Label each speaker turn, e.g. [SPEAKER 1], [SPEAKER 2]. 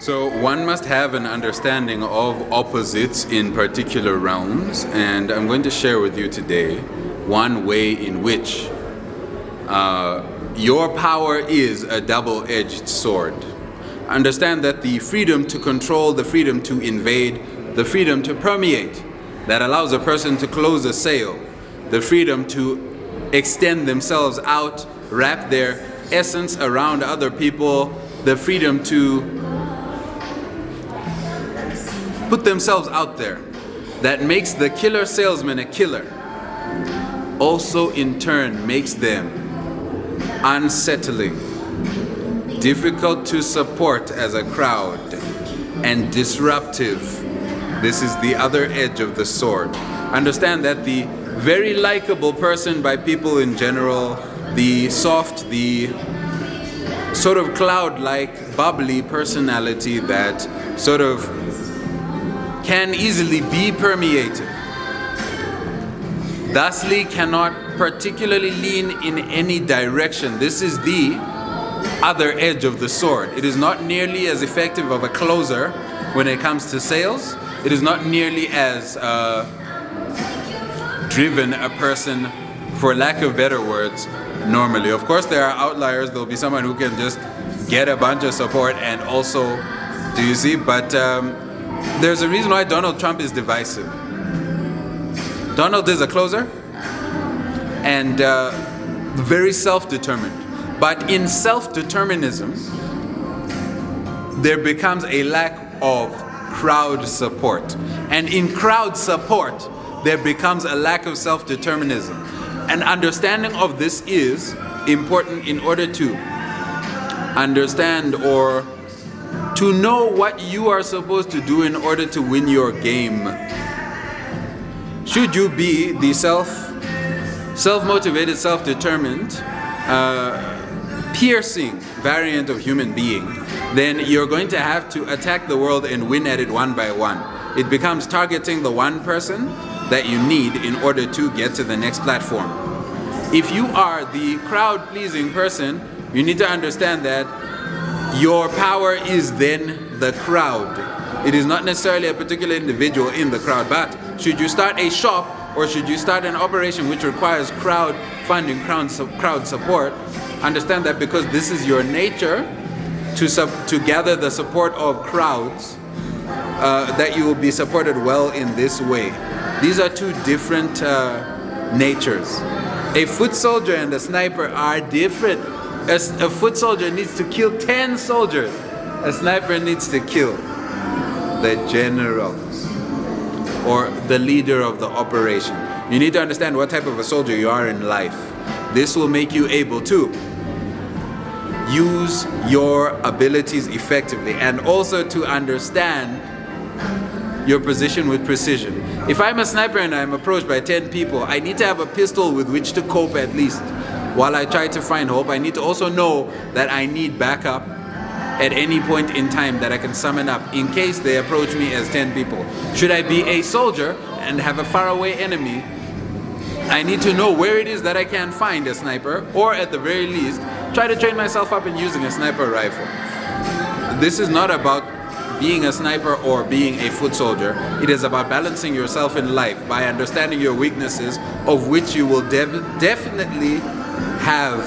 [SPEAKER 1] So one must have an understanding of opposites in particular realms, and I'm going to share with you today one way in which your power is a double-edged sword. Understand that the freedom to control, the freedom to invade, the freedom to permeate, that allows a person to close a sale, the freedom to extend themselves out, wrap their essence around other people, the freedom to put themselves out there, that makes the killer salesman a killer, also in turn makes them unsettling, difficult to support as a crowd, and disruptive. This is the other edge of the sword. Understand that the very likable person by people in general, the soft, the sort of cloud-like, bubbly personality that sort of can easily be permeated, thusly cannot particularly lean in any direction. This is the other edge of the sword. It is not nearly as effective of a closer when it comes to sales. It is not nearly as driven a person, for lack of better words, normally. Of course, there are outliers. There'll be someone who can just get a bunch of support and also, do you see? But there's a reason why Donald Trump is divisive. Donald is a closer and very self-determined. But in self-determinism, there becomes a lack of crowd support. And in crowd support, there becomes a lack of self-determinism. An understanding of this is important in order to understand or to know what you are supposed to do in order to win your game. Should you be the self-motivated, self-determined, piercing variant of human being, then you're going to have to attack the world and win at it one by one. It becomes targeting the one person that you need in order to get to the next platform. If you are the crowd-pleasing person, you need to understand that your power is then the crowd. It is not necessarily a particular individual in the crowd, but should you start a shop or should you start an operation which requires crowd funding, crowd support, understand that because this is your nature to gather the support of crowds, that you will be supported well in this way. These are two different natures. A foot soldier and a sniper are different. A foot soldier needs to kill 10 soldiers. A sniper needs to kill the general or the leader of the operation. You need to understand what type of a soldier you are in life. This will make you able to use your abilities effectively and also to understand your position with precision. If I'm a sniper and I'm approached by 10 people, I need to have a pistol with which to cope at least. While I try to find hope, I need to also know that I need backup at any point in time that I can summon up in case they approach me as 10 people. Should I be a soldier and have a faraway enemy, I need to know where it is that I can find a sniper, or at the very least, try to train myself up in using a sniper rifle. This is not about being a sniper or being a foot soldier. It is about balancing yourself in life by understanding your weaknesses, of which you will definitely have